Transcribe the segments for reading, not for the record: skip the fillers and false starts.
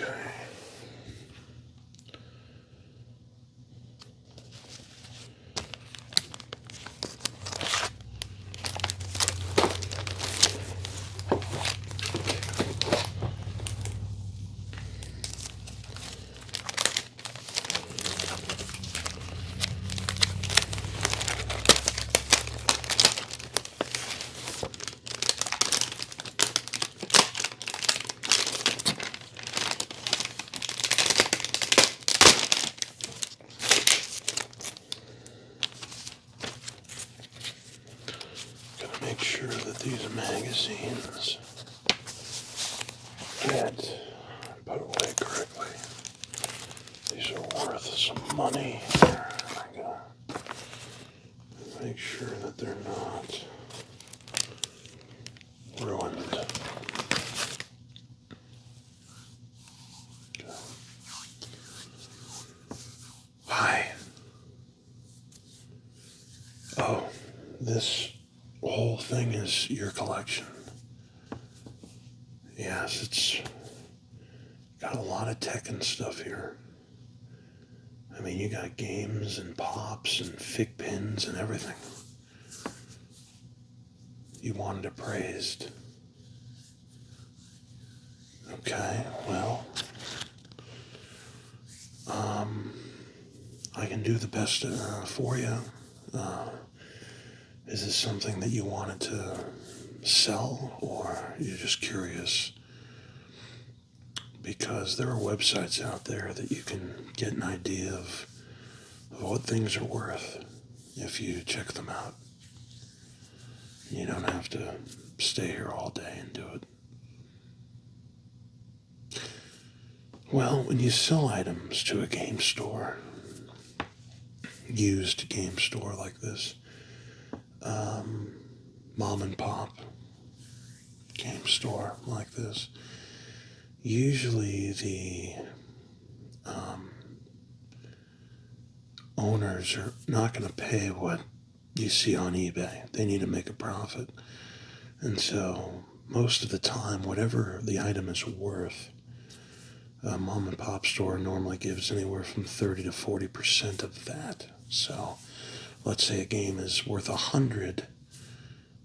Okay. Gotta make sure that these magazines get put away correctly. These are worth some money. I gotta make sure that they're not ruined. Okay. Hi. Oh, this whole thing is your collection. Yes, it's got a lot of tech and stuff here. I mean, you got games and pops and fig pins and everything. You wanted it praised. Okay, well, I can do the best for you. Is this something that you wanted to sell, or you're just curious? Because there are websites out there that you can get an idea of what things are worth if you check them out. You don't have to stay here all day and do it. Well, when you sell items to a game store, used game store like this, mom and pop game store like this, usually the owners are not going to pay what you see on eBay. They need to make a profit. And so, most of the time, whatever the item is worth, a mom and pop store normally gives anywhere from 30 to 40% of that. So, let's say a game is worth 100,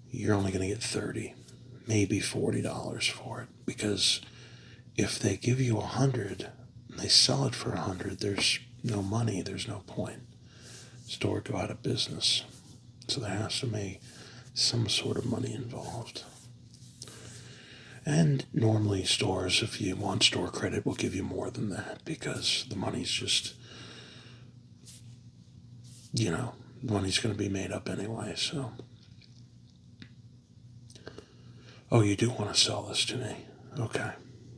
you're only going to get 30, maybe $40 for it. Because if they give you 100 and they sell it for 100, there's no money, there's no point. Store would go out of business. So there has to be some sort of money involved. And normally stores, if you want store credit, will give you more than that because the money's just, money's going to be made up anyway, so. Oh, you do want to sell this to me? Okay.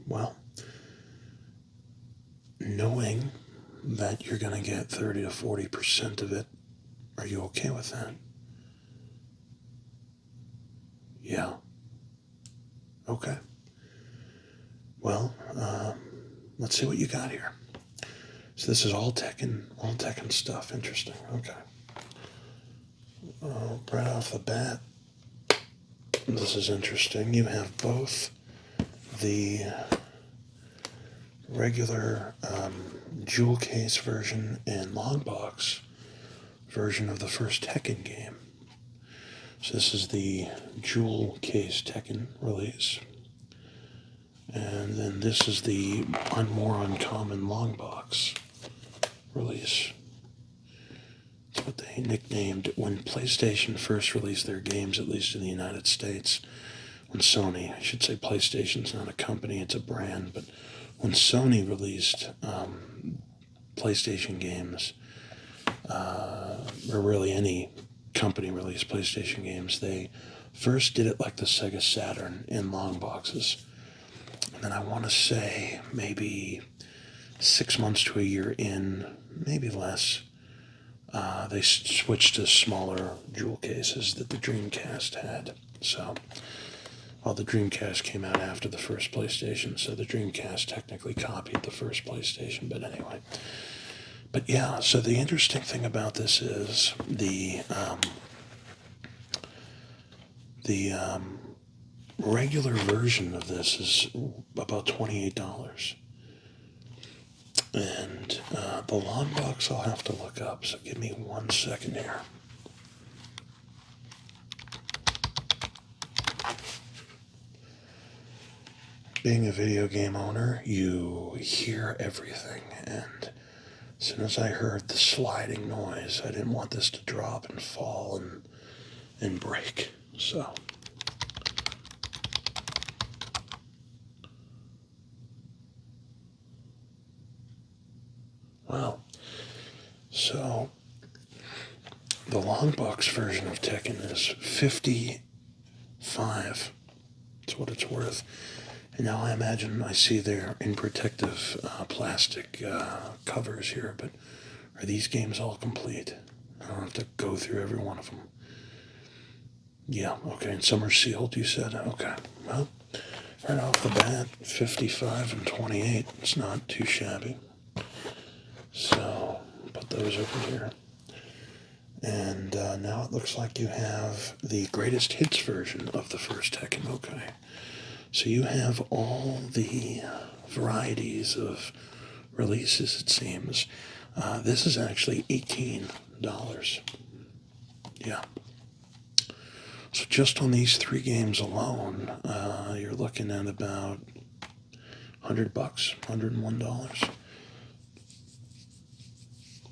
Well, knowing that you're going to get 30 to 40% of it, are you okay with that? Yeah. Okay. Well, let's see what you got here. So this is all tech and stuff. Interesting. Okay. Right off the bat, this is interesting. You have both the regular jewel case version and long box version of the first Tekken game. So this is the jewel case Tekken release. And then this is the more uncommon long box release. That's what they nicknamed when PlayStation first released their games, at least in the United States. When Sony, I should say PlayStation's not a company, it's a brand, but when Sony released PlayStation games, or really any company released PlayStation games, they first did it like the Sega Saturn in long boxes. And then I want to say maybe 6 months to a year in, maybe less, they switched to smaller jewel cases that the Dreamcast had. So, the Dreamcast came out after the first PlayStation, so the Dreamcast technically copied the first PlayStation, but anyway. But yeah, so the interesting thing about this is the regular version of this is about $28. And the long box I'll have to look up, so give me 1 second here. Being a video game owner, you hear everything, and as soon as I heard the sliding noise, I didn't want this to drop and fall and break. So, well, so the long box version of Tekken is $55. That's what it's worth. And now I imagine I see they're in protective plastic covers here, but are these games all complete? I don't have to go through every one of them. Yeah, okay, and some are sealed, you said? Okay, well, right off the bat, 55 and 28. It's not too shabby. So, put those over here. And now it looks like you have the greatest hits version of the first Tekken. Okay. So you have all the varieties of releases, it seems. This is actually $18. Yeah. So just on these 3 games alone, you're looking at about $100, $101.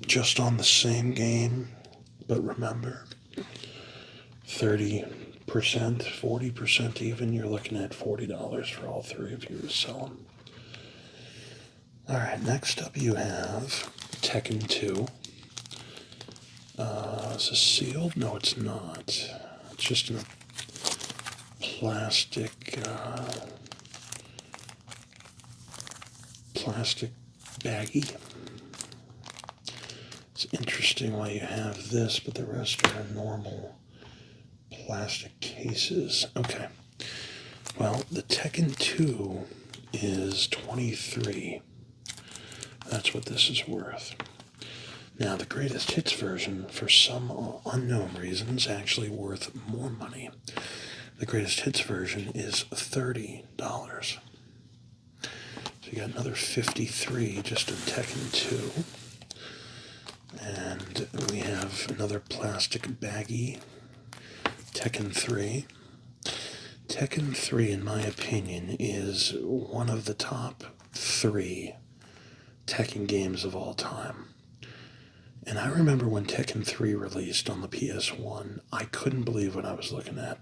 Just on the same game, but remember, 30%, 40% even, you're looking at $40 for all 3 of you to sell them. Alright, next up you have Tekken 2. Is this sealed? No, it's not. It's just in a plastic baggie. It's interesting why you have this, but the rest are in normal plastic cases. Okay. Well, the Tekken 2 is $23. That's what this is worth. Now, the greatest hits version, for some unknown reasons, actually worth more money. The greatest hits version is $30. So you got another 53 just in Tekken 2. And we have another plastic baggie, Tekken 3. Tekken 3, in my opinion, is one of the top 3 Tekken games of all time. And I remember when Tekken 3 released on the PS1, I couldn't believe what I was looking at.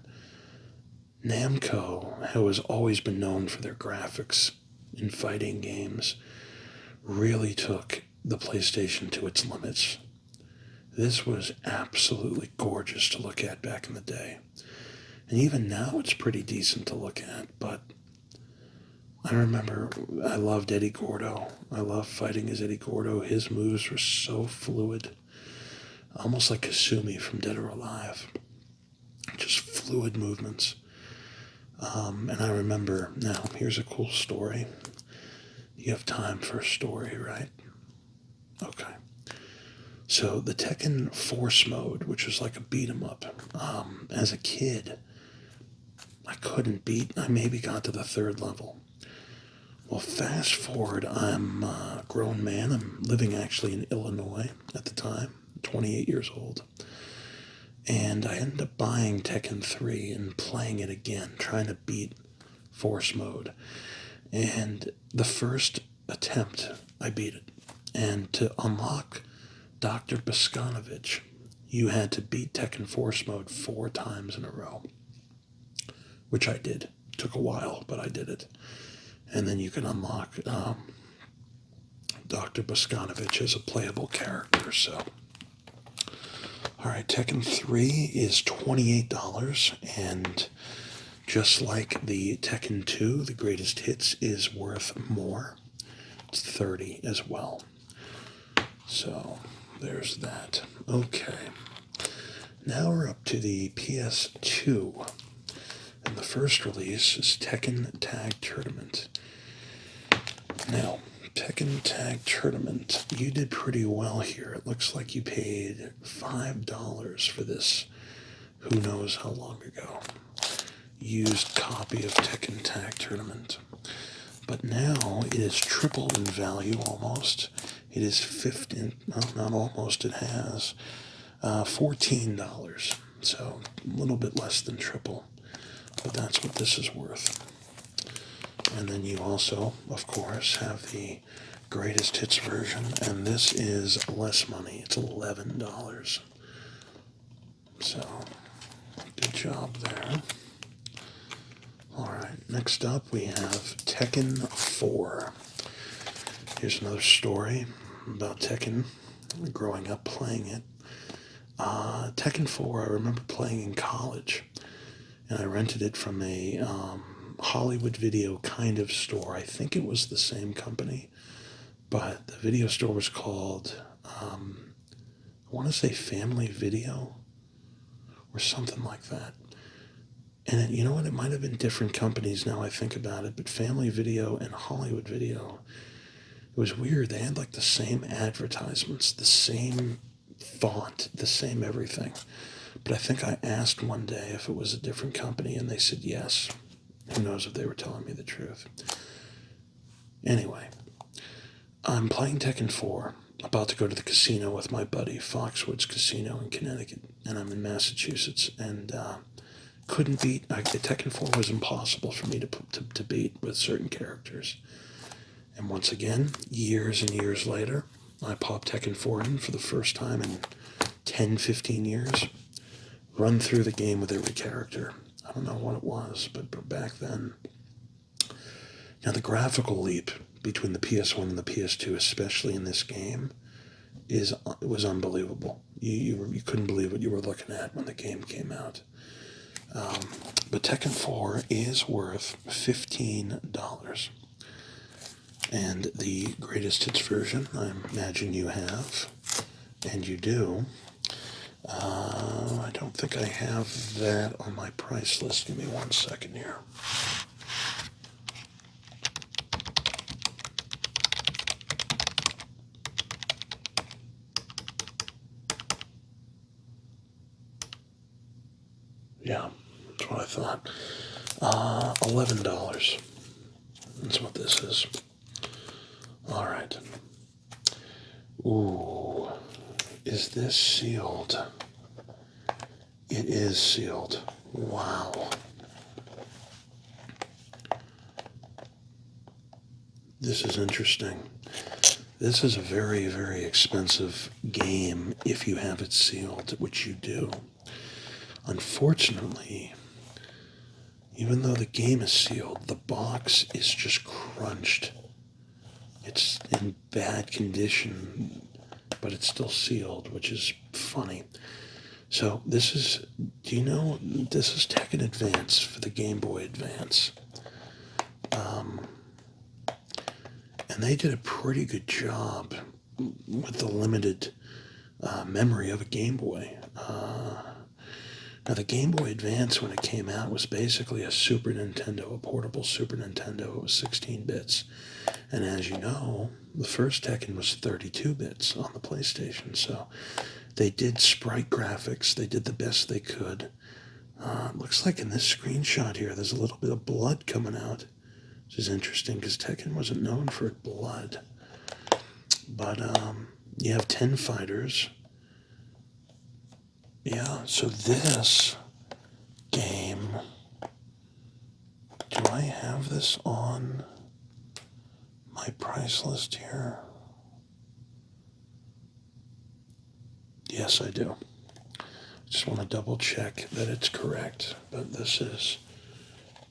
Namco, who has always been known for their graphics in fighting games, really took the PlayStation to its limits. This was absolutely gorgeous to look at back in the day. And even now it's pretty decent to look at, but I remember I loved Eddie Gordo. I loved fighting as Eddie Gordo. His moves were so fluid, almost like Kasumi from Dead or Alive. Just fluid movements. And I remember, now here's a cool story. You have time for a story, right? Okay. So the Tekken Force mode, which was like a beat 'em up, as a kid, I couldn't beat. I maybe got to the 3rd level. Well, fast forward, I'm a grown man. I'm living actually in Illinois at the time, 28 years old. And I ended up buying Tekken 3 and playing it again, trying to beat Force mode. And the first attempt, I beat it. And to unlock Dr. Boskanovich, you had to beat Tekken Force mode 4 times in a row, which I did. It took a while, but I did it. And then you can unlock Dr. Boskanovich as a playable character. So, all right, Tekken 3 is $28, and just like the Tekken 2, the greatest hits is worth more. It's $30 as well. So there's that. Okay. Now we're up to the PS2. And the first release is Tekken Tag Tournament. Now, Tekken Tag Tournament, you did pretty well here. It looks like you paid $5 for this, who knows how long ago. Used copy of Tekken Tag Tournament. But now it is tripled in value almost. It is 15, well, not almost, it has $14. So a little bit less than triple. But that's what this is worth. And then you also, of course, have the greatest hits version, and this is less money. It's $11. So, good job there. Alright, next up we have Tekken 4. Here's another story about Tekken, growing up playing it. Tekken 4, I remember playing in college, and I rented it from a Hollywood Video kind of store. I think it was the same company, but the video store was called, I want to say Family Video, or something like that. And you know what? It might have been different companies now I think about it, but Family Video and Hollywood Video, it was weird. They had like the same advertisements, the same font, the same everything. But I think I asked one day if it was a different company, and they said yes. Who knows if they were telling me the truth. Anyway, I'm playing Tekken 4, about to go to the casino with my buddy, Foxwoods Casino in Connecticut, and I'm in Massachusetts, and couldn't beat. Tekken 4 was impossible for me to beat with certain characters. And once again, years and years later, I popped Tekken 4 in for the first time in 10, 15 years. Run through the game with every character. I don't know what it was, but back then. Now, the graphical leap between the PS1 and the PS2, especially in this game, it was unbelievable. You couldn't believe what you were looking at when the game came out. But Tekken 4 is worth $15. And the greatest hits version, I imagine you have, and you do. I don't think I have that on my price list. Give me 1 second here. Yeah, that's what I thought. $11. That's what this is. All right. Ooh, is this sealed? It is sealed. Wow. This is interesting. This is a very, very expensive game if you have it sealed, which you do. Unfortunately, even though the game is sealed, the box is just crunched. It's in bad condition, but it's still sealed, which is funny. So this is, do you know, this is Tekken Advance for the Game Boy Advance. And they did a pretty good job with the limited memory of a Game Boy. Now, the Game Boy Advance, when it came out, was basically a Super Nintendo, a portable Super Nintendo. It was 16 bits. And as you know, the first Tekken was 32 bits on the PlayStation. So they did sprite graphics. They did the best they could. Looks like in this screenshot here, there's a little bit of blood coming out, which is interesting because Tekken wasn't known for blood. But you have 10 fighters. Yeah, so this game, do I have this on my price list here? Yes, I do. Just want to double check that it's correct, but this is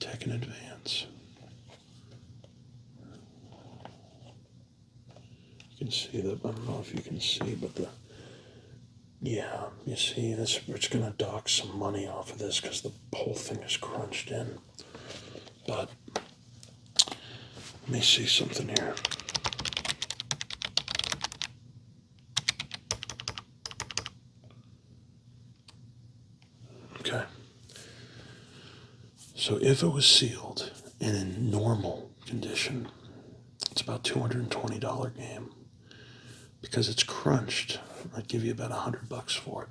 Tekken Advance. You can see that, I don't know if you can see, but yeah, you see this, it's going to dock some money off of this because the whole thing is crunched in. But let me see something here. Okay. So if it was sealed and in normal condition, it's about $220 game. Because it's crunched, I'd give you about $100 for it.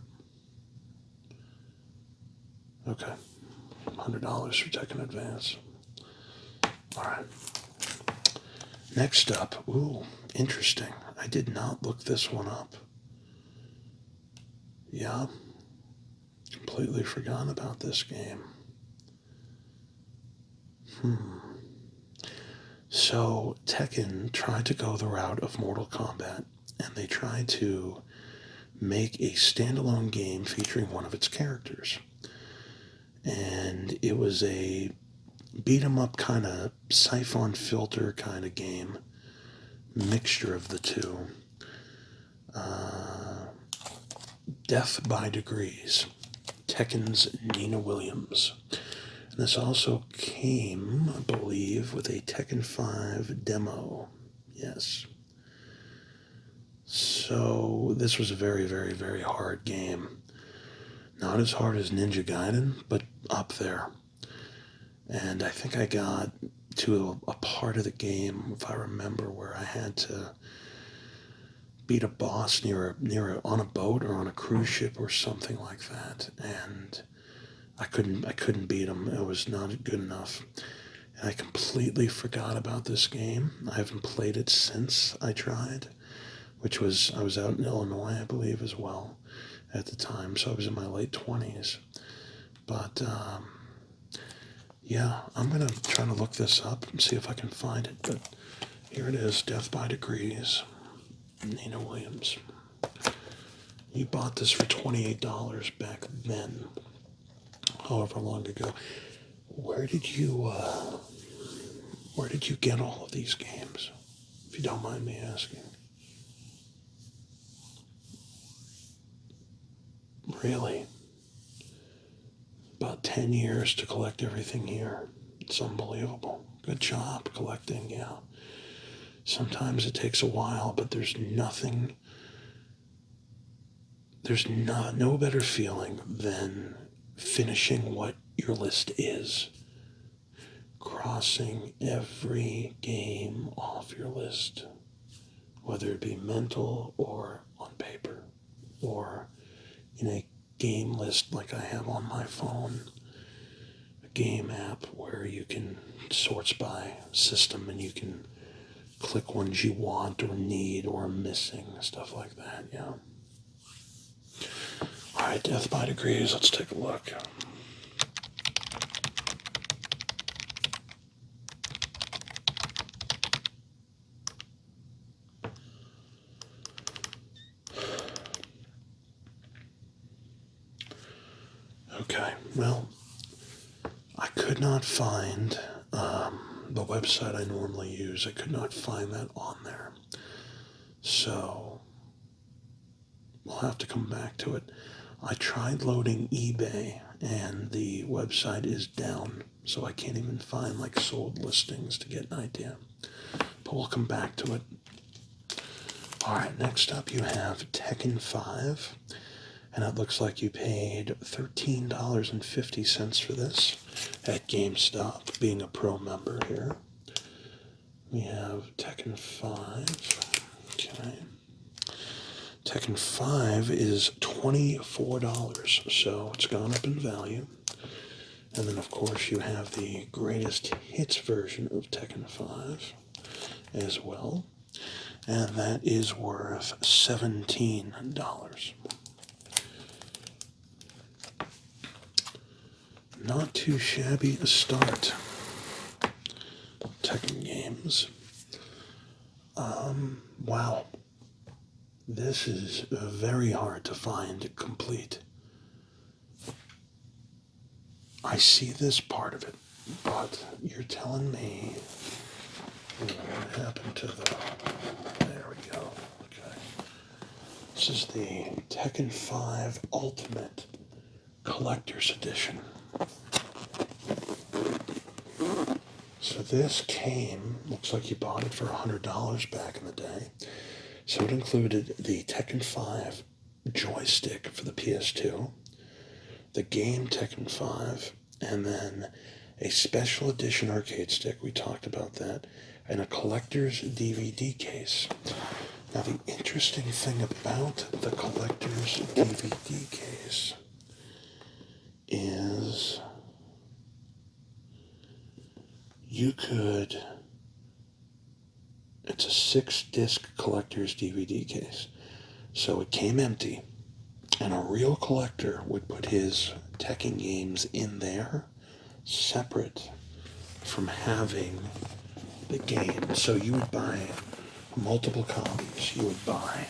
Okay, $100 for Tekken Advance. All right. Next up, ooh, interesting. I did not look this one up. Yeah, completely forgot about this game. So Tekken tried to go the route of Mortal Kombat, and they tried to make a standalone game featuring one of its characters. And it was a beat 'em up kind of siphon filter kind of game, mixture of the two. Death by Degrees, Tekken's Nina Williams. And this also came, I believe, with a Tekken 5 demo. Yes. So this was a very, very, very hard game. Not as hard as Ninja Gaiden, but up there. And I think I got to a part of the game, if I remember, where I had to beat a boss on a boat or on a cruise ship or something like that, and I couldn't beat him. It was not good enough, and I completely forgot about this game. I haven't played it since I tried, I was out in Illinois, I believe, as well at the time, so I was in my late 20s. But yeah, I'm gonna try to look this up and see if I can find it. But here it is, Death by Degrees, Nina Williams. You bought this for $28 back then, however long ago. Where did you get all of these games, if you don't mind me asking? Really? About 10 years to collect everything here. It's unbelievable. Good job collecting, yeah. Sometimes it takes a while, but there's no better feeling than finishing what your list is. Crossing every game off your list, whether it be mental or on paper, or in a game list like I have on my phone, a game app where you can sorts by system and you can click ones you want or need or are missing, stuff like that, yeah. Alright, Death by Degrees, let's take a look. Okay, well, I could not find the website I normally use. I could not find that on there. So we'll have to come back to it. I tried loading eBay and the website is down, so I can't even find like sold listings to get an idea. But we'll come back to it. Alright, next up you have Tekken 5. And it looks like you paid $13.50 for this at GameStop, being a pro member here. We have Tekken 5. Okay. Tekken 5 is $24, so it's gone up in value. And then, of course, you have the greatest hits version of Tekken 5 as well. And that is worth $17. Not too shabby a start. Tekken games. Wow. This is very hard to find complete. I see this part of it, but you're telling me what happened to the... There we go. Okay. This is the Tekken 5 Ultimate Collector's Edition. So this came, looks like you bought it for $100 back in the day. So it included the Tekken 5 joystick for the PS2, the game Tekken 5, and then a special edition arcade stick, we talked about that, and a collector's DVD case. Now the interesting thing about the collector's DVD case is you could It's a 6-disc collector's DVD case. So it came empty, and a real collector would put his Tekken games in there, separate from having the game. So you would buy multiple copies. You would buy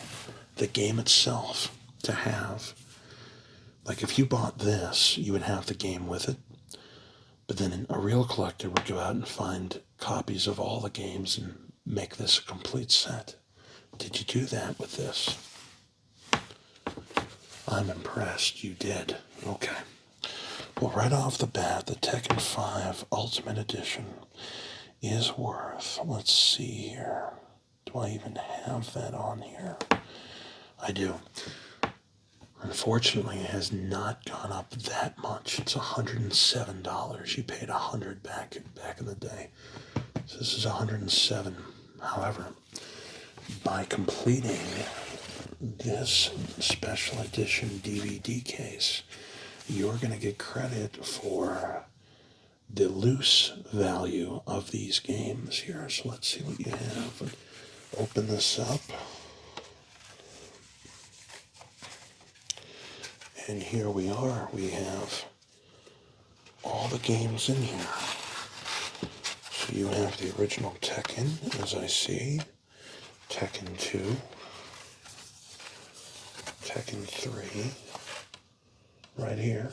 the game itself to have. Like if you bought this, you would have the game with it. But then a real collector would go out and find copies of all the games and make this a complete set. Did you do that with this? I'm impressed you did. Okay. Well, right off the bat, the Tekken 5 Ultimate Edition is worth, let's see here. Do I even have that on here? I do. Unfortunately, it has not gone up that much. It's $107. You paid $100 back in the day. So this is $107. However, by completing this special edition DVD case, you're going to get credit for the loose value of these games here. So let's see what you have. Open this up. And here we are. We have all the games in here. So you have the original Tekken, as I see. Tekken 2. Tekken 3. Right here.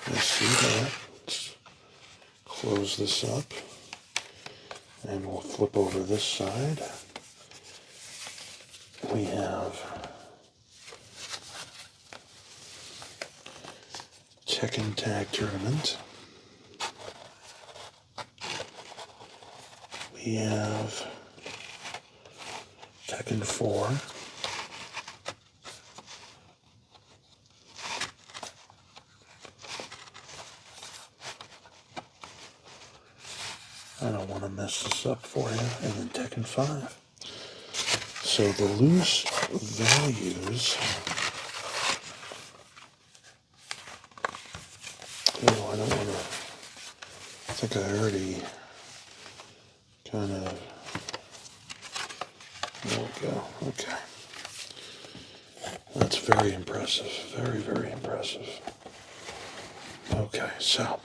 You see that. Let's close this up. And we'll flip over this side. We have Tekken Tag Tournament. We have Tekken 4. I don't want to mess this up for you. And then Tekken 5. So the loose values. Oh, I don't want to. I think I already kind of. There we go. Okay. That's very impressive. Very, very impressive. Okay, so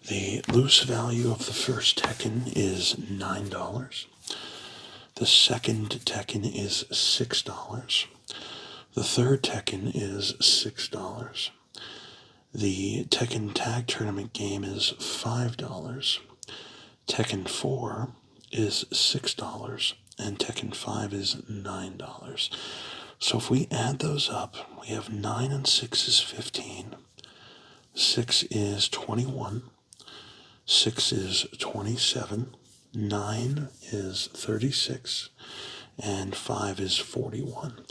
the loose value of the first Tekken is $9. The second Tekken is $6. The third Tekken is $6. The Tekken Tag Tournament game is $5. Tekken 4 is $6. And Tekken 5 is $9. So if we add those up, we have 9 and 6 is 15. 6 is 21. 6 is 27. 9 is 36. And 5 is 41.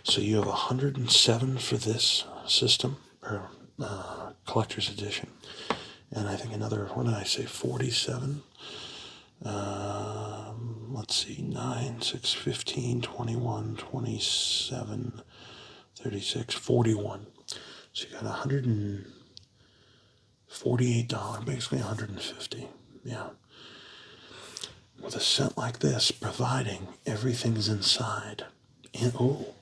So you have 107 for this system, or collector's edition. And I think another, what did I say, 47? Let's see, 9, 6, 15, 21, 27, 36, 41. So you got $148, basically $150. Yeah. With a set like this, providing everything's inside. And, oh,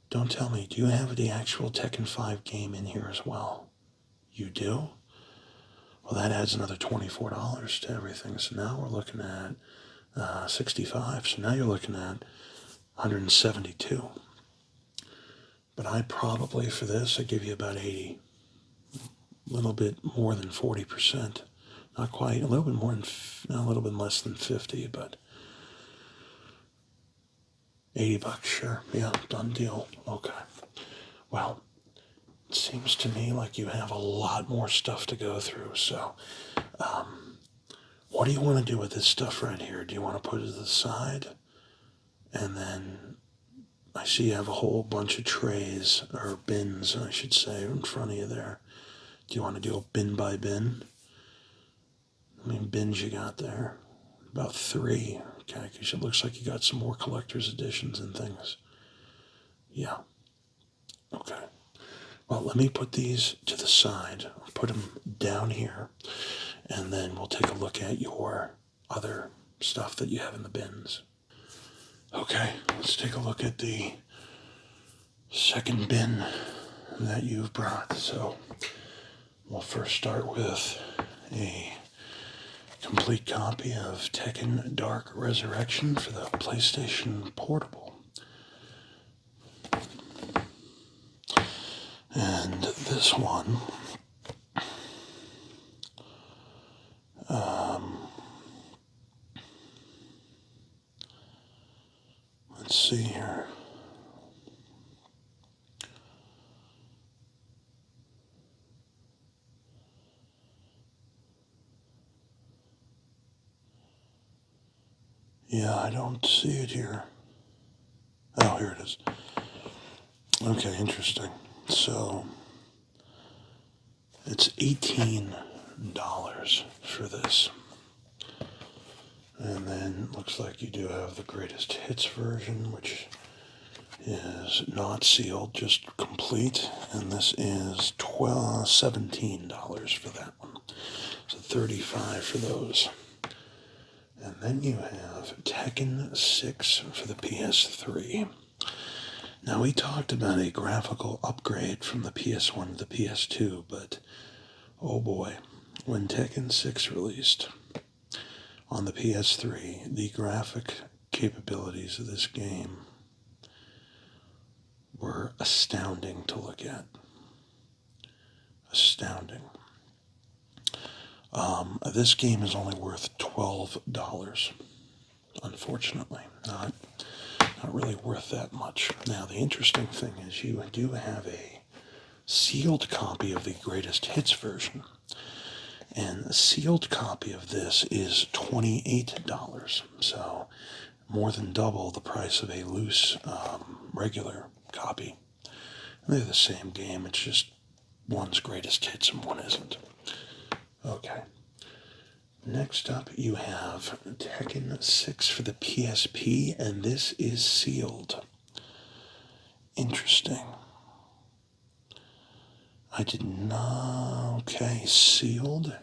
don't tell me, do you have the actual Tekken 5 game in here as well? You do? Well, that adds another $24 to everything. So now we're looking at $65. So now you're looking at $172. But I probably, for this, I give you about $80. A little bit more than 40%. Not quite, a little bit more than, a little bit less than 50, but $80, sure. Yeah, done deal. Okay. Well, it seems to me like you have a lot more stuff to go through. So, what do you want to do with this stuff right here? Do you want to put it to the side? And then I see you have a whole bunch of trays, or bins, I should say, in front of you there. Do you want to do a bin by bin? How many bins you got there? About 3. Okay, because it looks like you got some more collector's editions and things. Yeah. Okay. Well, let me put these to the side. I'll put them down here. And then we'll take a look at your other stuff that you have in the bins. Okay, let's take a look at the second bin that you've brought. So we'll first start with a complete copy of Tekken Dark Resurrection for the PlayStation Portable. And this one, let's see here. Yeah, I don't see it here. Oh, here it is. Okay, interesting. So it's $18 for this. And then looks like you do have the greatest hits version, which is not sealed, just complete. And this is $17 for that one. So $35 for those. And then you have Tekken 6 for the PS3. Now, we talked about a graphical upgrade from the PS1 to the PS2, but oh boy, when Tekken 6 released on the PS3, the graphic capabilities of this game were astounding to look at. Astounding. This game is only worth $12, unfortunately. Not really worth that much. Now, the interesting thing is you do have a sealed copy of the greatest hits version. And a sealed copy of this is $28. So more than double the price of a loose regular copy. And they're the same game, it's just one's greatest hits and one isn't. Okay. Next up, you have Tekken 6 for the PSP, and this is sealed. Interesting. I did not... Okay, sealed.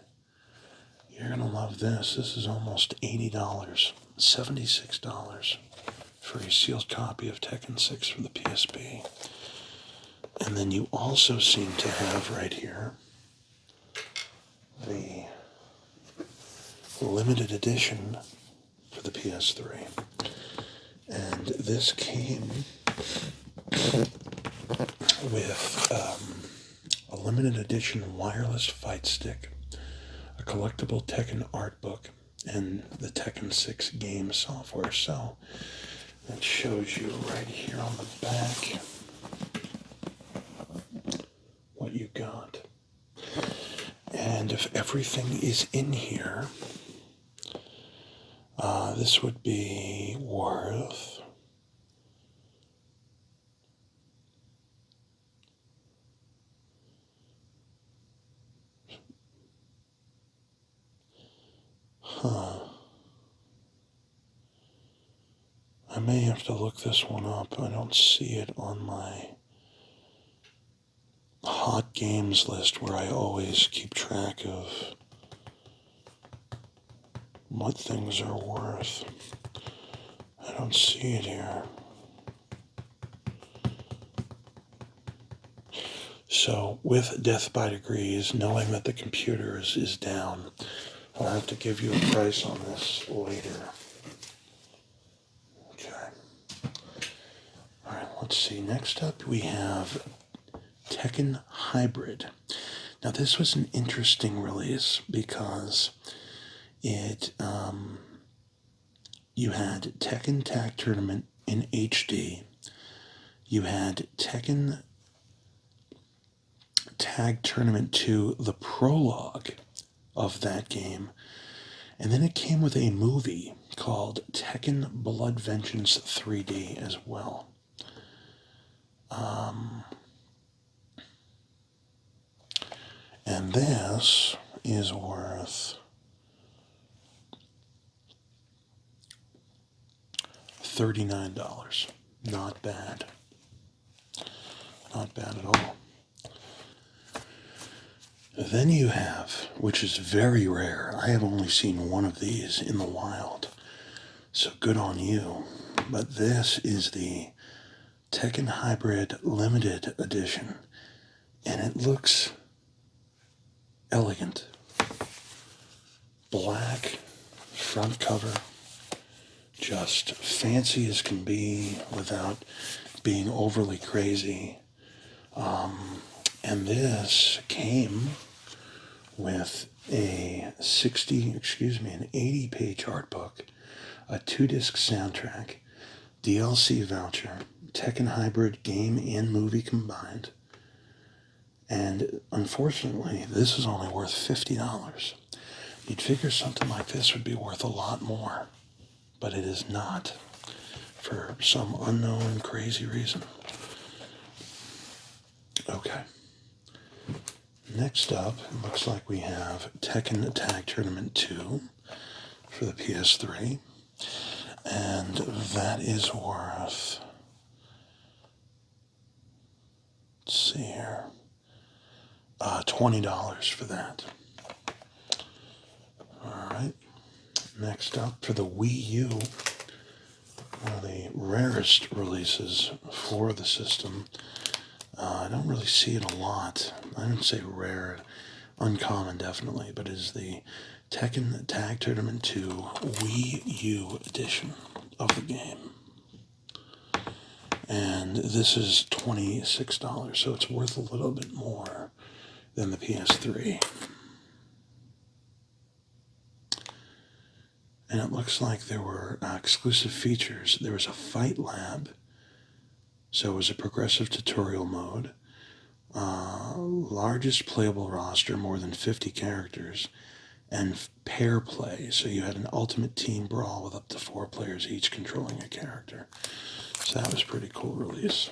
You're going to love this. This is almost $80. $76 for a sealed copy of Tekken 6 for the PSP. And then you also seem to have right here the limited edition for the PS3. And this came with a limited edition wireless fight stick, a collectible Tekken art book, and the Tekken 6 game software. So that shows you right here on the back what you got. And if everything is in here, this would be worth I may have to look this one up. I don't see it on my hot games list where I always keep track of what things are worth. I don't see it here. So with Death by Degrees, knowing that the computer is down, I'll have to give you a price on this later. Okay. Alright, let's see. Next up we have Tekken Hybrid. Now this was an interesting release because it you had Tekken Tag Tournament in HD. You had Tekken Tag Tournament 2, the prologue of that game. And then it came with a movie called Tekken Blood Vengeance 3D as well. And this is worth $39. Not bad. Not bad at all. Then you have, which is very rare, I have only seen one of these in the wild, So good on you. But this is the Tekken Hybrid Limited Edition, and it looks elegant. Black front cover, just fancy as can be without being overly crazy. And this came with an 80-page art book, a 2-disc soundtrack, DLC voucher, Tekken Hybrid game and movie combined. And unfortunately, this is only worth $50. You'd figure something like this would be worth a lot more, but it is not, for some unknown crazy reason. Okay. Next up, it looks like we have Tekken Tag Tournament 2 for the PS3. And that is worth, let's see here, $20 for that. Alright. Next up, for the Wii U, one of the rarest releases for the system. I don't really see it a lot. I don't say rare, uncommon definitely, but it is the Tekken Tag Tournament 2 Wii U edition of the game. And this is $26, so it's worth a little bit more than the PS3. And it looks like there were exclusive features. There was a fight lab, so it was a progressive tutorial mode, largest playable roster, more than 50 characters, and pair play, so you had an ultimate team brawl with up to 4 players each controlling a character. So that was a pretty cool release.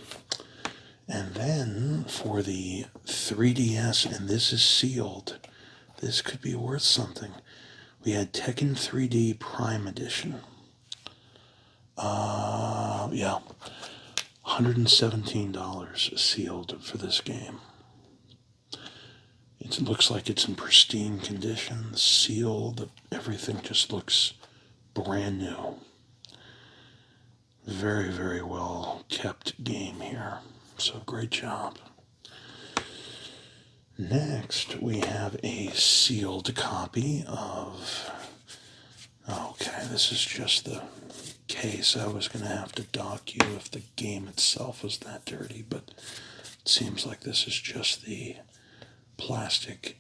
And then for the 3DS, and this is sealed, this could be worth something. We had Tekken 3D Prime Edition. Yeah, $117 sealed for this game. It looks like it's in pristine condition, sealed, everything just looks brand new. Very, very well kept game here. So great job. Next, we have a sealed copy of... Okay, this is just the case. I was going to have to dock you if the game itself was that dirty, but it seems like this is just the plastic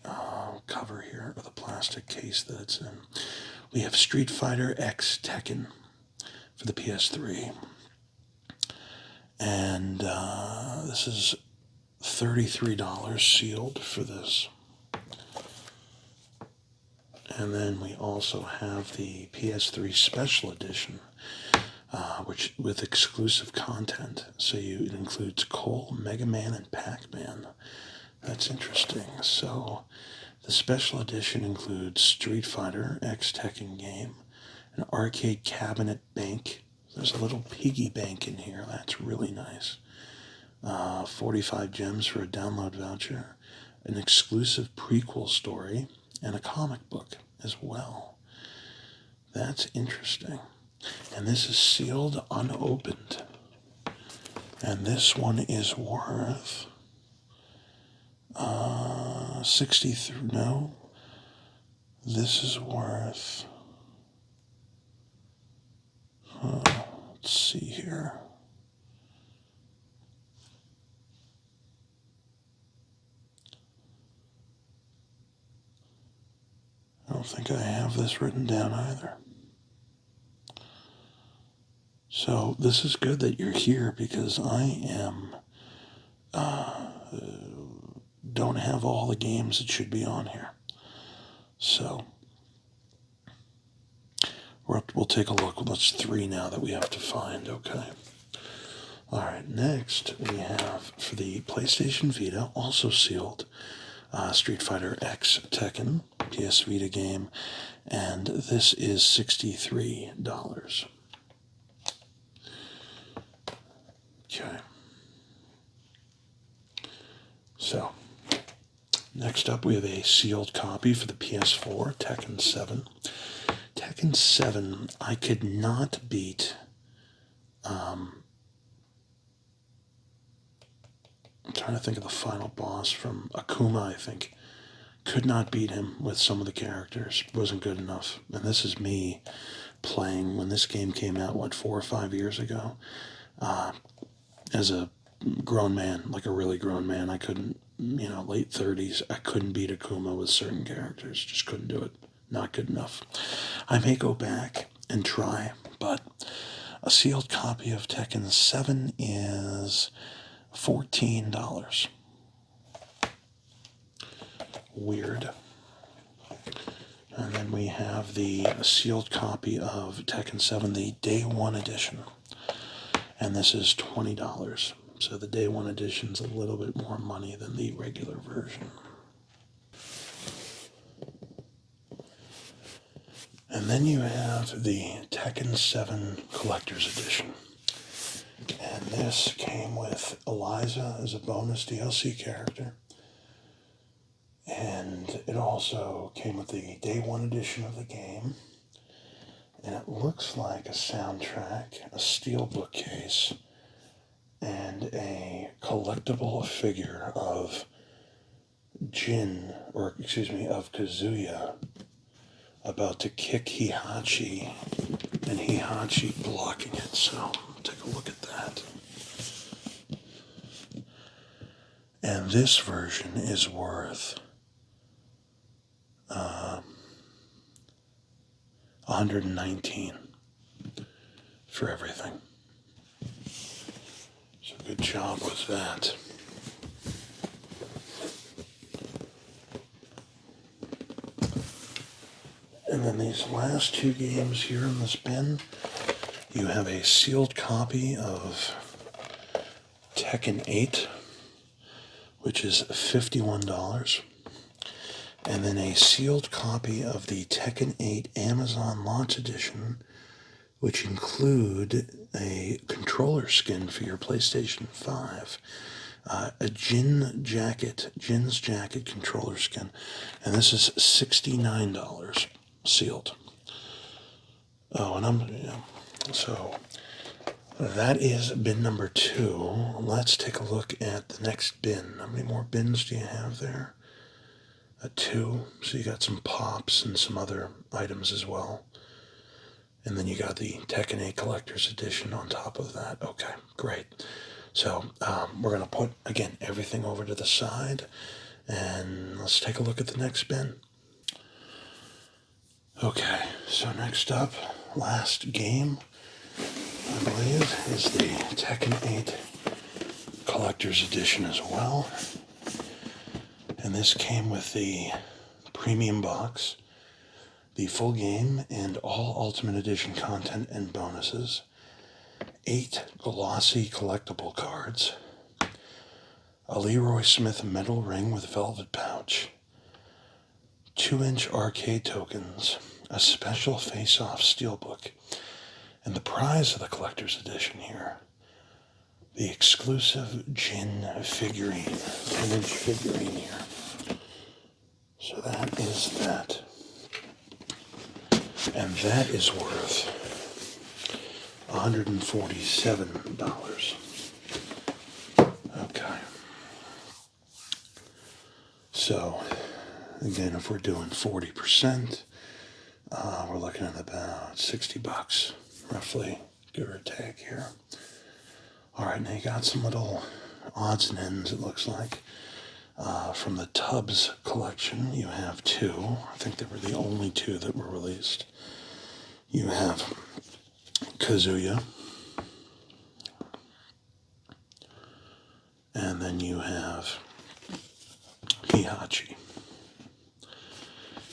cover here, or the plastic case that it's in. We have Street Fighter X Tekken for the PS3. And this is $33 sealed for this. And then we also have the PS3 Special Edition, which with exclusive content. So it includes Cole, Mega Man, and Pac-Man. That's interesting. So the Special Edition includes Street Fighter X Tekken game, an arcade cabinet bank. There's a little piggy bank in here. That's really nice. 45 gems for a download voucher, an exclusive prequel story, and a comic book as well. That's interesting. And this is sealed, unopened. And this one is worth 63. No, this is worth. Let's see here. I don't think I have this written down either. So this is good that you're here, because I am don't have all the games that should be on here. So we'll take a look. That's 3 now that we have to find. Okay. All right. Next we have for the PlayStation Vita, also sealed, Street Fighter X Tekken PS Vita game, and this is $63. Okay. So, next up we have a sealed copy for the PS4, Tekken 7. Tekken Tekken 7, I could not beat. I'm trying to think of the final boss from Akuma, I think. Could not beat him with some of the characters. Wasn't good enough. And this is me playing when this game came out, what, 4 or 5 years ago? As a grown man, like a really grown man, I couldn't, late 30s, I couldn't beat Akuma with certain characters. Just couldn't do it. Not good enough. I may go back and try, but a sealed copy of Tekken 7 is $14. Weird. And then we have the sealed copy of Tekken 7, the Day 1 edition. And this is $20. So the Day 1 edition is a little bit more money than the regular version. And then you have the Tekken 7 Collector's Edition. And this came with Eliza as a bonus DLC character. And it also came with the Day 1 edition of the game. And it looks like a soundtrack, a steelbook case, and a collectible figure of Kazuya about to kick Heihachi, and Heihachi blocking it. So take a look at that. And this version is worth $119 for everything. So good job with that. And then these last two games here in this bin, you have a sealed copy of Tekken 8, which is $51. And then a sealed copy of the Tekken 8 Amazon Launch Edition, which include a controller skin for your PlayStation 5, a Jin's Jacket controller skin, and this is $69 sealed. Oh, and so that is bin number 2. Let's take a look at the next bin. How many more bins do you have there? 2. So you got some pops and some other items as well. And then you got the Tekken 8 Collector's Edition on top of that. Okay, great. So we're going to put, again, everything over to the side. And let's take a look at the next bin. Okay, so next up, last game, I believe, is the Tekken 8 Collector's Edition as well. And this came with the premium box, the full game, and all Ultimate Edition content and bonuses, 8 glossy collectible cards, a Leroy Smith metal ring with velvet pouch, 2-inch arcade tokens, a special face-off steelbook, and the prize of the collector's edition here, the exclusive Jin figurine, 10-inch figurine here. So that is that. And that is worth $147. Okay. So, again, if we're doing 40%, we're looking at about $60, roughly, give or take here. All right, now you got some little odds and ends, it looks like. From the Tubbs collection, you have 2. I think they were the only 2 that were released. You have Kazuya. And then you have Heihachi.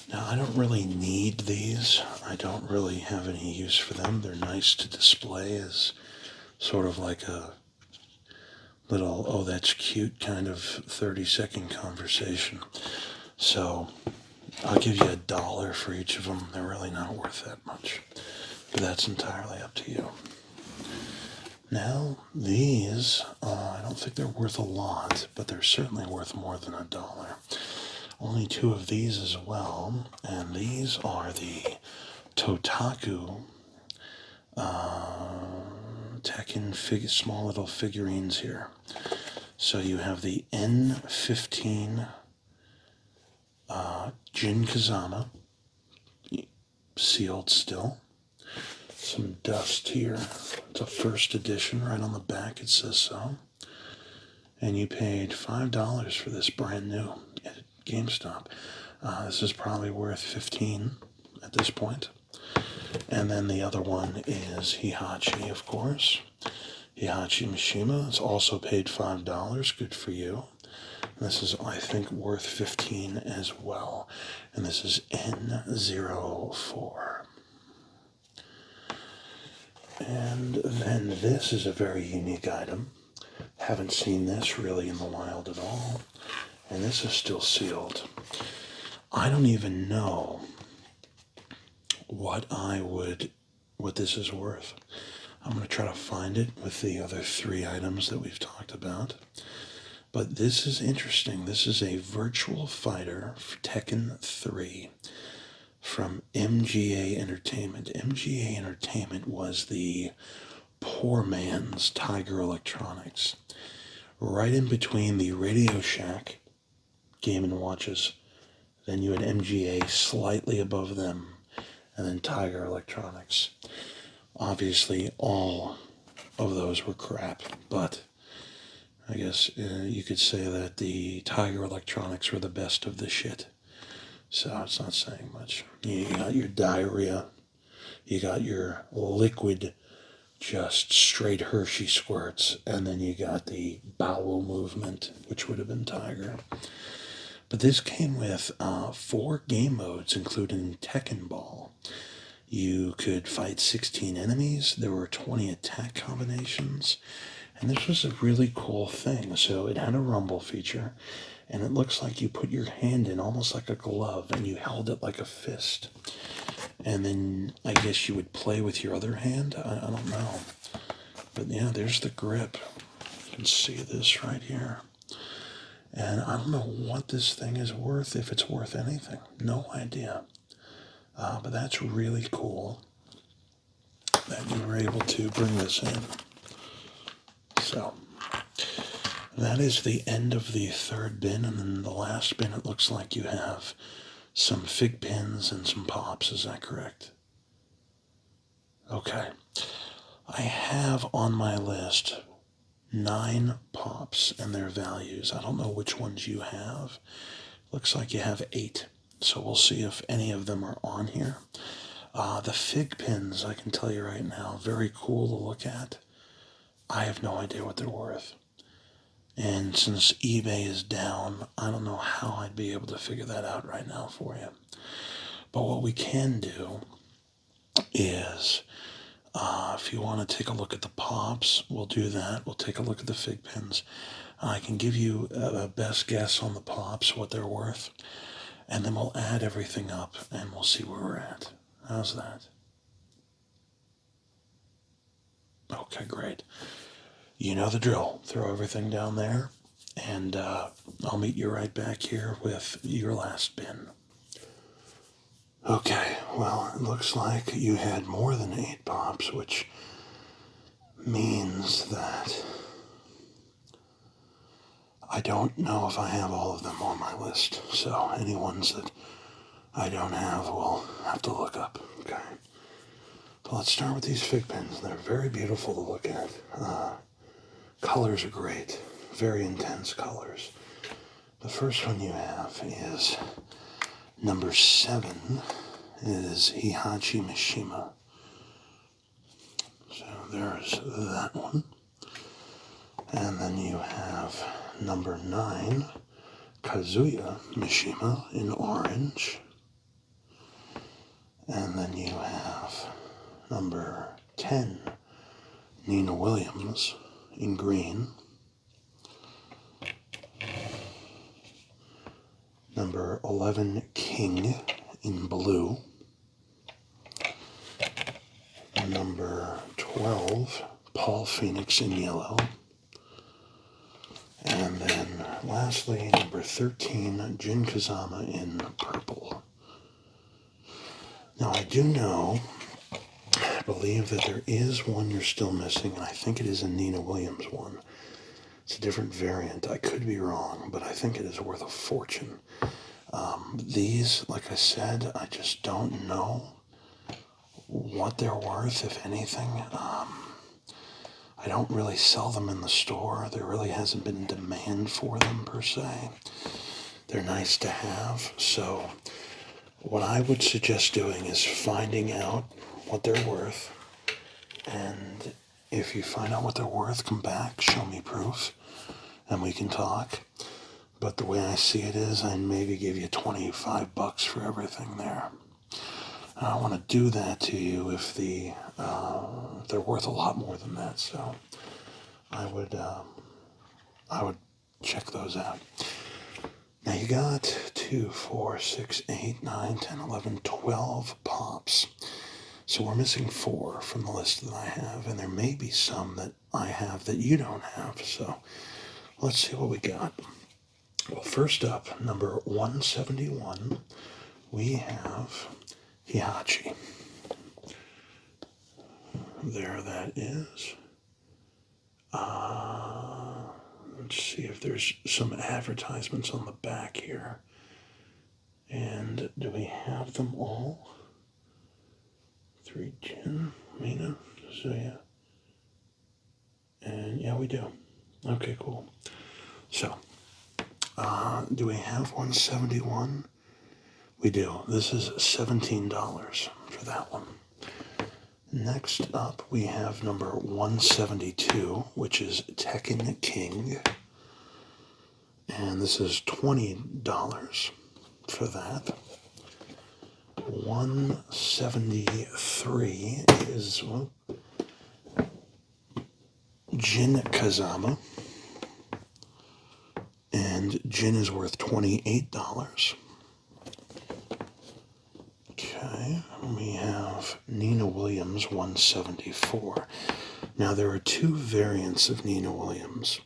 Now, I don't really need these. I don't really have any use for them. They're nice to display as sort of like a little, oh, that's cute kind of 30-second conversation. So I'll give you $1 for each of them. They're really not worth that much. But that's entirely up to you. Now, these, I don't think they're worth a lot, but they're certainly worth more than $1. Only 2 of these as well, and these are the Totaku Tekken small little figurines here. So you have the N15 Jin Kazama, sealed still. Some dust here. It's a first edition. Right on the back it says so. And you paid $5 for this brand new at GameStop. This is probably worth $15 at this point. And then the other one is Heihachi, of course. Heihachi Mishima is also paid $5. Good for you. This is, I think, worth $15 as well. And this is N04. And then this is a very unique item. Haven't seen this really in the wild at all. And this is still sealed. I don't even know what this is worth. I'm going to try to find it with the other 3 items that we've talked about. But this is interesting. This is a virtual fighter for Tekken 3 from MGA Entertainment. MGA Entertainment was the poor man's Tiger Electronics. Right in between the Radio Shack Game & Watches, then you had MGA slightly above them, and then Tiger Electronics. Obviously, all of those were crap, but I guess you could say that the Tiger Electronics were the best of the shit. So it's not saying much. You got your diarrhea, you got your liquid, just straight Hershey squirts, and then you got the bowel movement, which would have been Tiger. But this came with 4 game modes, including Tekken Ball. You could fight 16 enemies. There were 20 attack combinations. And this was a really cool thing. So it had a rumble feature. And it looks like you put your hand in almost like a glove and you held it like a fist. And then I guess you would play with your other hand. I don't know. But yeah, there's the grip. You can see this right here. And I don't know what this thing is worth, if it's worth anything. No idea. But that's really cool that you were able to bring this in. So, that is the end of the 3rd bin, and then the last bin, it looks like you have some fig pins and some pops. Is that correct? Okay. I have on my list 9 pops and their values. I don't know which ones you have. Looks like you have 8. So we'll see if any of them are on here. The fig pins, I can tell you right now, very cool to look at. I have no idea what they're worth. And since eBay is down, I don't know how I'd be able to figure that out right now for you. But what we can do is, if you want to take a look at the pops, we'll do that. We'll take a look at the fig pins. I can give you a best guess on the pops, what they're worth. And then we'll add everything up and we'll see where we're at. How's that? Okay, great. You know the drill. Throw everything down there, and I'll meet you right back here with your last bin. Okay, well, it looks like you had more than 8 pops, which means that I don't know if I have all of them on my list. So any ones that I don't have, we'll have to look up. Okay. But let's start with these fig pins. They're very beautiful to look at. Colors are great. Very intense colors. The first one you have is number 7. It is Heihachi Mishima. So there's that one. And then you have number 9, Kazuya Mishima in orange. And then you have number 10, Nina Williams in green. Number 11, King in blue. Number 12, Paul Phoenix in yellow. And then lastly, number 13, Jin Kazama in purple. Now, I do know, I believe that there is one you're still missing, and I think it is a Nina Williams one. It's a different variant. I could be wrong, but I think it is worth a fortune. These, like I said, I just don't know what they're worth, if anything. I don't really sell them in the store. There really hasn't been demand for them per se. They're nice to have. So what I would suggest doing is finding out what they're worth. And if you find out what they're worth, come back, show me proof, and we can talk. But the way I see it is, I maybe give you $25 for everything there. And I want to do that to you if they're worth a lot more than that. So I would check those out. Now you got 2, 4, 6, 8, 9, 10, 11, 12 pops. So we're missing 4 from the list that I have, and there may be some that I have that you don't have. So let's see what we got. Well, first up, number 171, we have Hihachi. There that is. Let's see if there's some advertisements on the back here. And do we have them all? 3 Jin, Mina, Zuya. And yeah, we do. Okay, cool. So, do we have 171? We do. This is $17 for that one. Next up, we have number 172, which is Tekken King. And this is $20 for that. 173 is Jin Kazama. And Jin is worth $28. Okay, we have Nina Williams 174. Now there are 2 variants of Nina Williams.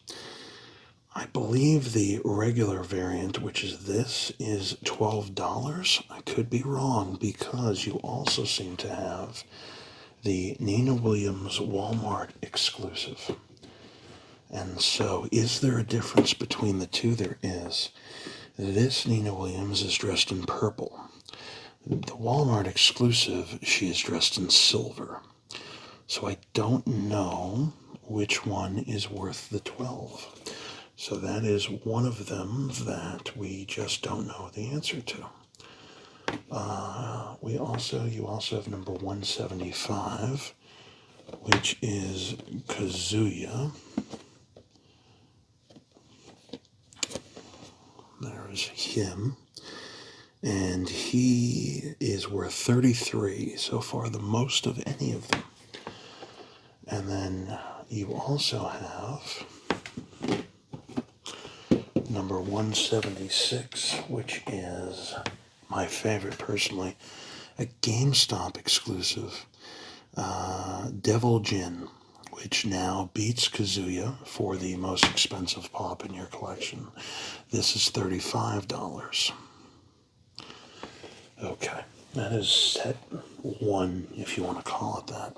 I believe the regular variant, which is this, is $12. I could be wrong because you also seem to have the Nina Williams Walmart exclusive. And so, is there a difference between the two? There is. This Nina Williams is dressed in purple. The Walmart exclusive, she is dressed in silver. So I don't know which one is worth the 12. So that is one of them that we just don't know the answer to. You also have number 175, which is Kazuya. There's him. And he is worth 33, so far the most of any of them. And then you also have number 176, which is my favorite personally, a GameStop exclusive, Devil Jin, which now beats Kazuya for the most expensive pop in your collection. This is $35. Okay, that is set 1, if you want to call it that.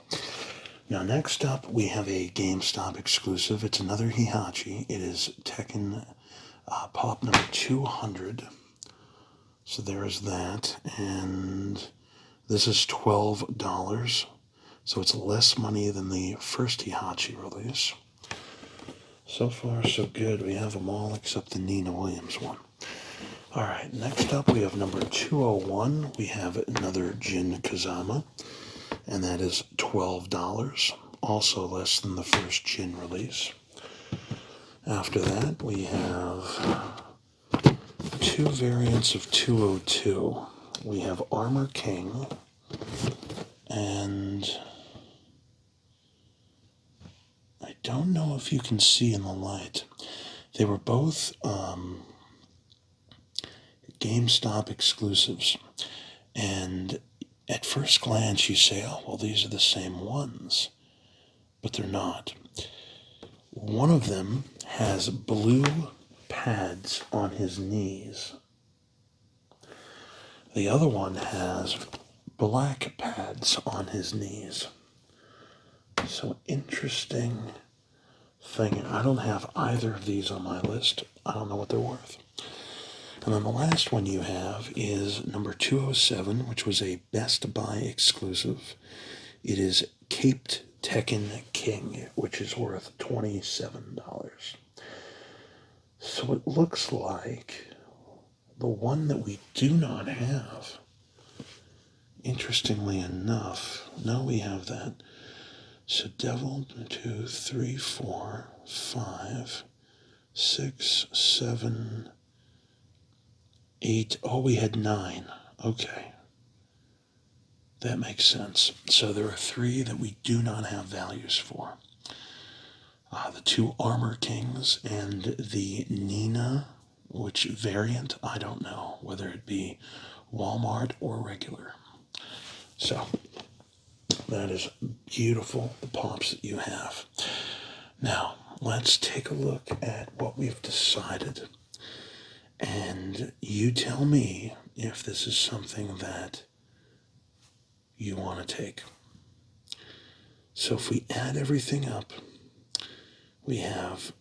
Now, next up, we have a GameStop exclusive. It's another Hihachi. It is Tekken Pop number 200. So there is that. And this is $12. So it's less money than the first Hihachi release. So far, so good. We have them all except the Nina Williams one. All right, next up we have number 201. We have another Jin Kazama, and that is $12, also less than the first Jin release. After that, we have 2 variants of 202. We have Armor King, and I don't know if you can see in the light. They were both GameStop exclusives, and at first glance you say, oh, well, these are the same ones, but they're not. One of them has blue pads on his knees. The other one has black pads on his knees. So interesting thing. I don't have either of these on my list. I don't know what they're worth. And then the last one you have is number 207, which was a Best Buy exclusive. It is Caped Tekken King, which is worth $27. So it looks like the one that we do not have, interestingly enough, no, we have that. So Devil, 2, 3, 4, 5, 6, 7, 8. Oh, we had 9. Okay. That makes sense. So there are 3 that we do not have values for. The 2 Armor Kings and the Nina, which variant, I don't know, whether it be Walmart or regular. So that is beautiful, the pops that you have. Now, let's take a look at what we've decided. And you tell me if this is something that you want to take. So if we add everything up, we have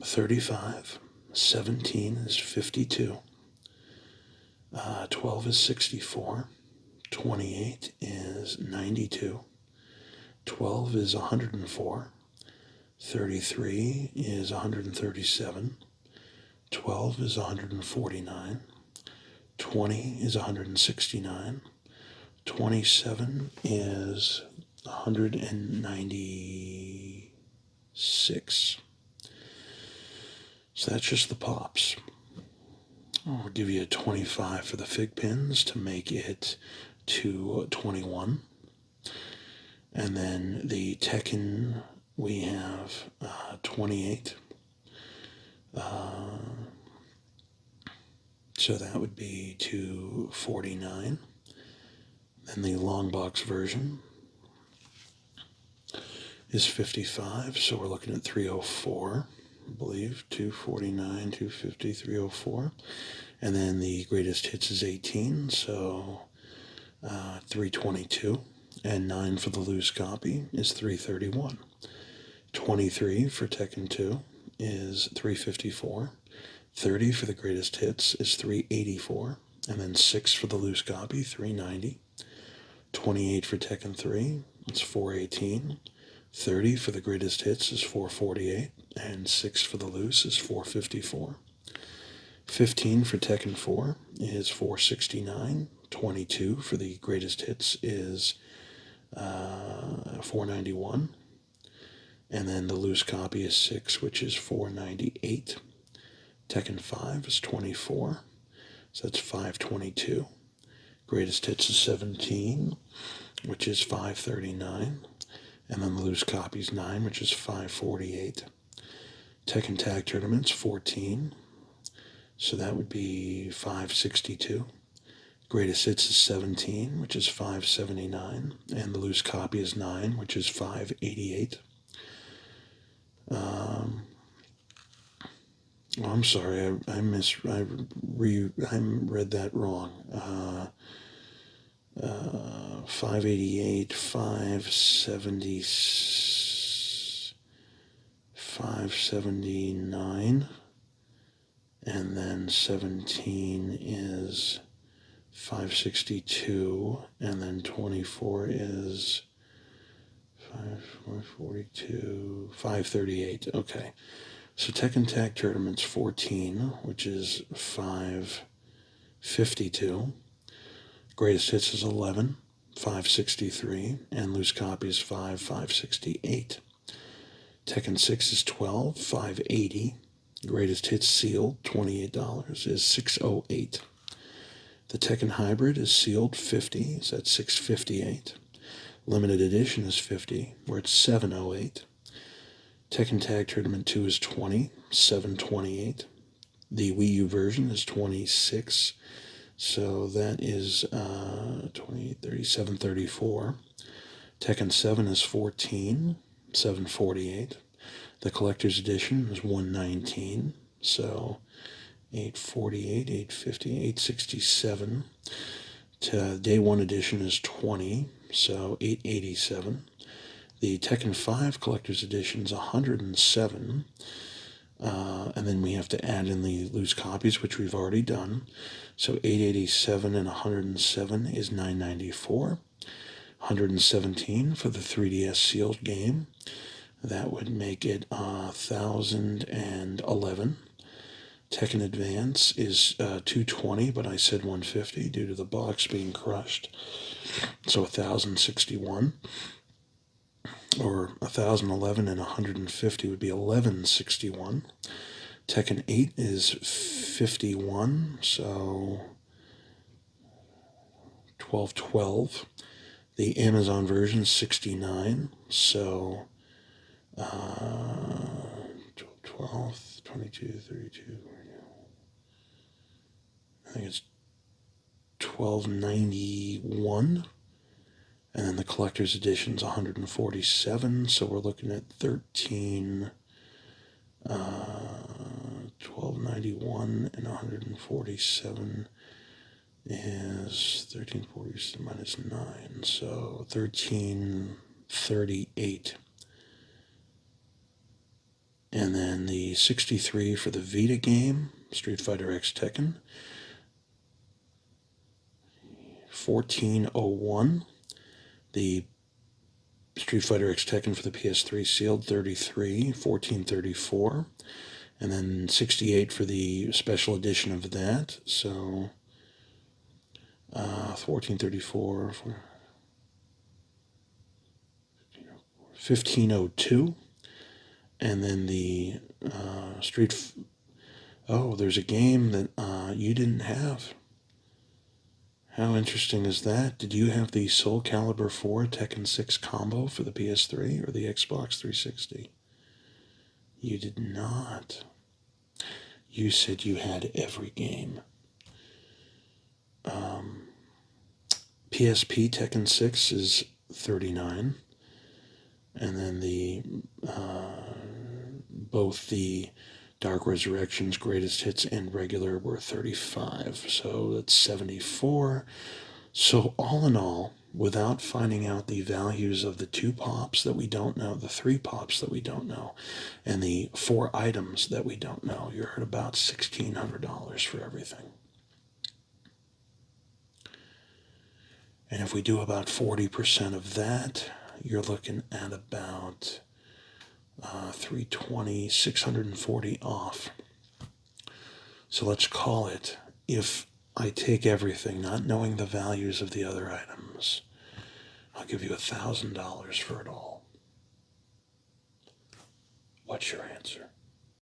35, 17 is 52, 12 is 64, 28 is 92, 12 is 104, 33 is 137, 12 is 149, 20 is 169, 27 is 196. So that's just the pops. I'll give you a 25 for the fig pins to make it to 21. And then the Tekken, we have 28. So that would be to 49. Then the long box version is 55, so we're looking at 304, I believe, 249, 250, 304. And then the greatest hits is 18, so 322. And 9 for the loose copy is 331. 23 for Tekken 2 is 354. 30 for the greatest hits is 384. And then 6 for the loose copy, 390. 28 for Tekken 3, it's 418. 30 for the greatest hits is 448. And 6 for the loose is 454. 15 for Tekken 4 is 469. 22 for the greatest hits is 491. And then the loose copy is 6, which is 498. Tekken 5 is 24, so that's 522. Greatest hits is 17, which is 539. And then the loose copy is 9, which is 548. Tekken Tag Tournaments 14, so that would be 562. Greatest hits is 17, which is 579. And the loose copy is 9, which is 588. I'm sorry, I read that wrong. 588, 570, 579, and then 17 is 562, and then 24 is 542, 538. Okay. So Tekken Tag Tournaments 14, which is 552. Greatest hits is 11, 563, and loose copies 5, 568. Tekken 6 is 12, 580. Greatest hits sealed, $28, is 608. The Tekken Hybrid is sealed 50, so that's 658. Limited edition is 50, where it's 708. Tekken Tag Tournament 2 is 20, 728. The Wii U version is 26, so that is 28, 37, 34. Tekken 7 is 14, 748. The Collector's Edition is 119, so 848, 850, 867. Day 1 edition is 20, so 887. The Tekken 5 Collector's Edition is 107. And then we have to add in the loose copies, which we've already done. So 887 and 107 is 994. 117 for the 3DS sealed game. That would make it 1,011. Tekken Advance is 220, but I said 150 due to the box being crushed. So 1,061. Or 1,011 and 150 would be 1,161. Tekken 8 is 51, so 1,212. The Amazon version is 69, so 12, 22, 32. I think it's 1,291. And then the collector's edition is 147, so we're looking at 1291 and 147 is 1340 minus 9, so 1338. And then the 63 for the Videogame, Street Fighter X Tekken, 1401. The Street Fighter X Tekken for the PS3 sealed, 33, 1434. And then 68 for the special edition of that, so 1434, 1502. And then the there's a game that you didn't have. How interesting is that? Did you have the Soul Calibur 4 Tekken 6 combo for the PS3 or the Xbox 360? You did not. You said you had every game. PSP Tekken 6 is 39. And then both the Dark Resurrections, Greatest Hits, and regular were 35. So that's 74. So all in all, without finding out the values of the 2 pops that we don't know, the 3 pops that we don't know, and the 4 items that we don't know, you're at about $1,600 for everything. And if we do about 40% of that, you're looking at about 320, 640 off. So let's call it, if I take everything, not knowing the values of the other items, I'll give you $1,000 for it all. What's your answer?